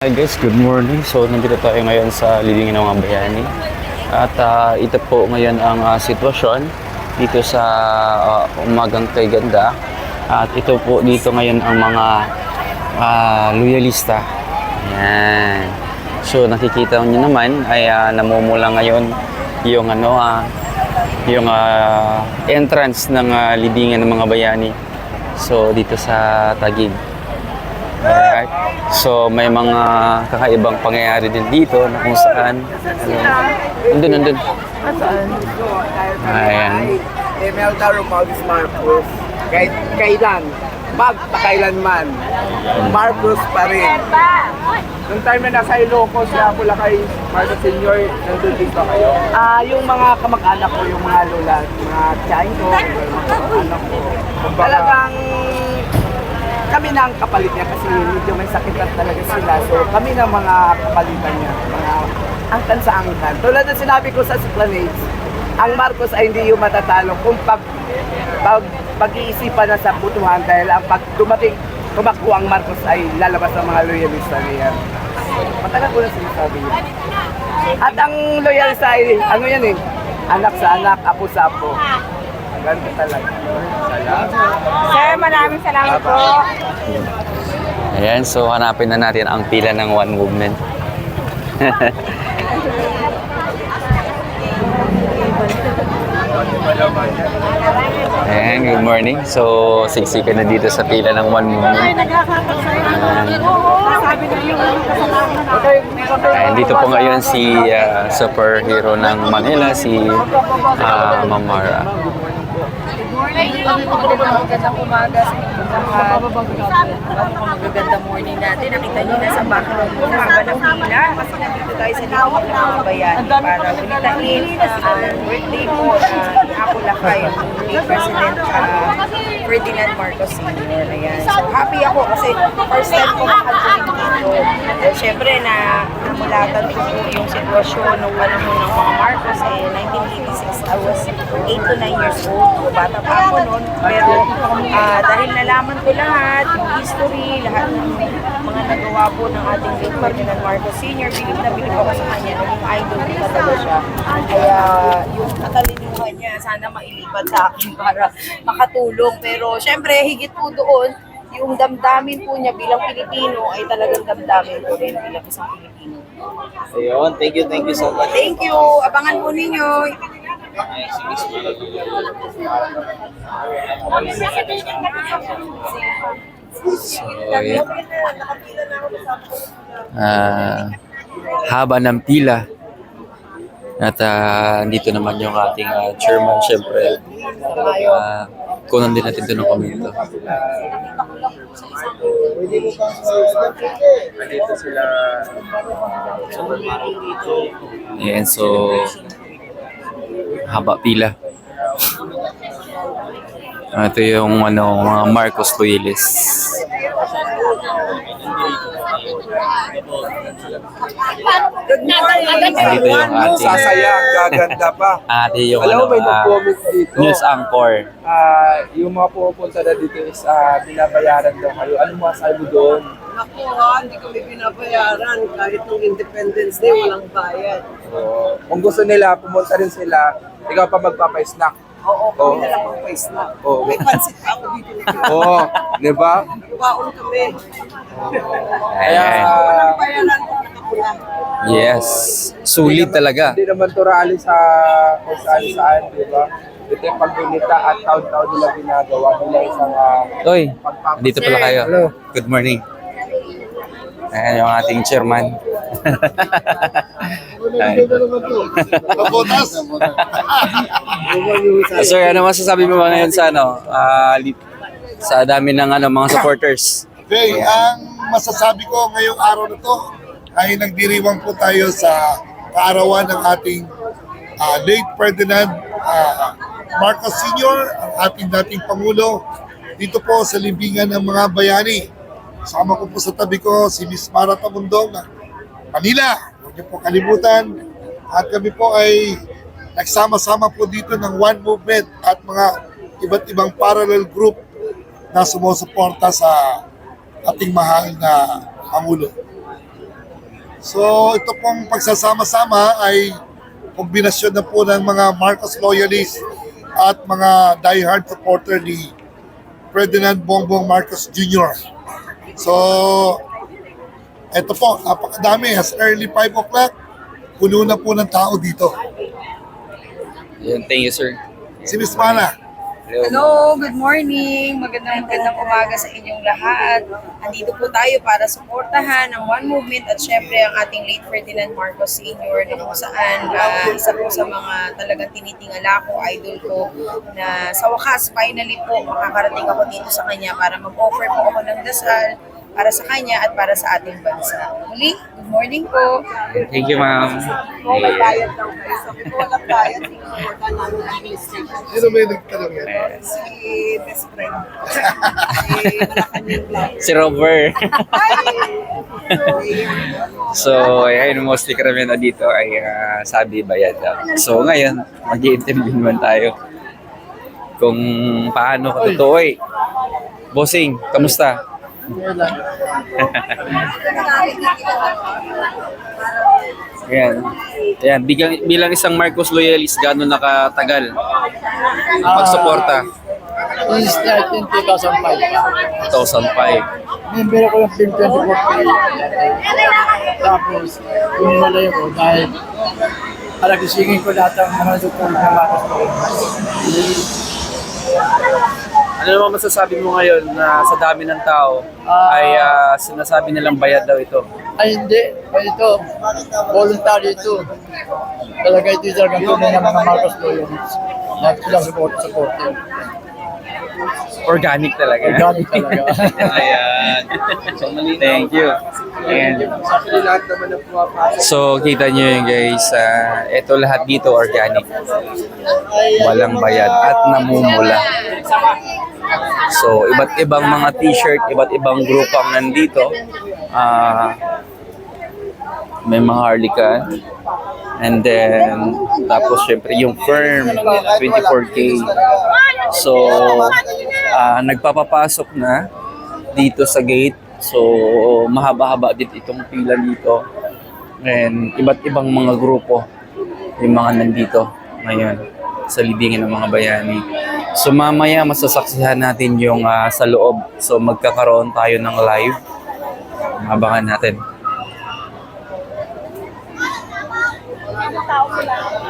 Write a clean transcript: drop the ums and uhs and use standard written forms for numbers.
Hi guys, good morning. So nandito tayo ngayon sa Libingan ng mga Bayani. At ito po ngayon ang sitwasyon dito sa umagang kay ganda. At ito po dito ngayon ang mga loyalista. Ayan. So nakikita niyo naman ay namumula ngayon yung yung entrance ng Libingan ng mga Bayani. So dito sa Taguig. Alright. So may mga kakaibang pangyayari din dito na kung saan nandun. Ayan. Imelda Romualdez Marcos. Kailan? Magpakailanman. Marcos pa rin. Nung time na nasa Ilocos, siya pula kay Marcos Sr., nandun din ba kayo? Yung mga kamag-anak ko, yung mga lola, mga tiyahin ko, yung mga kamag-anak ko. Talagang kami na ang kapalit niya kasi medyo may sakit na talaga sila. So kami na mga kapalitan niya, mga angkan sa angkan. Tulad ng sinabi ko sa Esplanades, ang Marcos ay hindi yung matatalo kung pag-iisipan na sa butuhan dahil ang pag tumakbo ang Marcos ay lalabas ang mga loyalista niya. Matagal ko na sinasabi niya. At ang loyalista ay, ano yan anak sa anak, apo sa apo. Ganda talaga. Sir, maraming salamat po. Ayan, so hanapin na natin ang pila ng One Movement. Ayan, good morning. So, siksikan na dito sa pila ng One Movement. Ayan, dito po ngayon si superhero ng Manila, si Ma'am Mara. Magandang umaga sa inyo lahat. Magandang morning natin. Nakita niyo na sa background mo, haba ng pila. Kasi nandito tayo sa Libingan ng mga Bayani para bunitahin ang birthday po na Apulacay, ang late President Ferdinand Marcos Sr. Ayan. So happy ako kasi first time ko makajoin dito. Siyempre na namulatan ko po yung sitwasyon nung panahon ng mga Marcos. 1986, I was 8 to 9 years old. Bata pa ako noon. Pero dahil nalaman ko lahat, yung history, lahat ng mga nagawa po ng ating late Ferdinand Marcos Sr., bilib na bilib ako sa kanya. Naging idol ko talaga siya. Kaya yung katalinuhan niya, sana mailipat sa akin para makatulong. Pero syempre, higit po doon, yung damdamin po niya bilang Pilipino ay talagang damdamin ko rin bilang isang Pilipino. Ayun, thank you so much. Thank you! Abangan po ninyo! So, ayan. Haba ng pila. At andito naman yung ating chairman, syempre. Kunan din natin ito ng komento. Dito sila. Ayan, so haba pila. Ito yung mga Marcos loyalists. Andito yung ating Sasaya, gaganda pa. yung Alam mo, may nag-comment dito. news anchor. Yung mga pupunta na dito is binabayaran daw kayo. Ano masasabi mo doon? Ako hindi kami binabayaran. Kahit nung Independence Day, walang bayad. So, kung gusto nila, pumunta rin sila. Ikaw pa magpapa-snack. Oo, kami na lang ang face na. Oo. May pansit pa ako dito. Oo, di ba? Baon kami. Kaya, Walang bayaran kung nakapula. Yes, sulit talaga. hindi naman to rally sa kung saan, di ba? Ito yung pagbunita at taon-taon nila ginagawa nila isang Oy, dito pala kayo. Hello. Good morning. Ayan yung ating chairman. Sir, ano masasabi mo ba ngayon sa sa dami ng mga supporters? Okay, ang masasabi ko ngayong araw na to ay nagdiriwang po tayo sa kaarawan ng ating late Ferdinand Marcos Sr., ang ating dating Pangulo, dito po sa Libingan ng mga Bayani. Kasama ko po sa tabi ko si Miss Mara Tamundong ng Manila. Huwag niyo po kalimutan. At kami po ay nagsama-sama po dito ng One Movement at mga iba't ibang parallel group na sumusuporta sa ating mahal na Pangulo. So ito pong pagsasama-sama ay kombinasyon na po ng mga Marcos loyalists at mga diehard supporter ni Ferdinand Bongbong Marcos Jr. So ito po, napakadami. As early 5 o'clock, puno na po ng tao dito. Yan, thank you, sir. Si Miss Mana. Hello, good morning. Magandang umaga sa inyong lahat. Andito po tayo para suportahan ang One Movement at syempre ang ating late Ferdinand Marcos Sr. na kung saan isa po sa mga talagang tinitingala ko, idol ko, na sa wakas, finally po, makakarating ako dito sa kanya para mag-offer po ako ng dasal para sa kanya at para sa ating bansa. Muli, good morning po. Thank you, ma'am. May bayad daw kayo. Sabi ko, walang bayad. Sinuporta namin ang administration. Sino may nagtanong yan? Si best friend. Si Malacanang Vlog. Si Robert. So, ayan, mostly karamihan na dito ay sabi bayad daw. So, ngayon, mag-i-interview naman tayo kung paano katutuoy. Bossing, kamusta? Ayan. Ayan, bilang isang Marcos loyalist, gano'n nakatagal pagsuporta? Since 2005. 2005. Member ako ng Team 24. Tapos, pinilalayo ko dahil palagisingin ko lahat ang mga doktor na Marcos ko. Ano naman masasabi mo ngayon na sa dami ng tao ay sinasabi nilang bayad daw ito? Ay hindi, ito, voluntary ito. Talaga ito talagang tunay ng mga Marcos ko yun. Na silang supportive. Organic talaga. Organic talaga. Ayan. Thank you. And, Actually, lahat naman ng pumapasok. so, kita nyo yun guys, ito lahat dito organic. Walang bayad at namumula. So, iba't ibang mga t-shirt, iba't ibang grupang nandito. May mga Harlika. And then, tapos syempre yung firm, 24K. So, nagpapapasok na dito sa gate. So, mahaba-haba din itong pila dito. And iba't ibang mga grupo yung mga nandito ngayon sa libingan ng mga bayani. So, mamaya masasaksihan natin yung sa loob. So, magkakaroon tayo ng live. Abangan natin.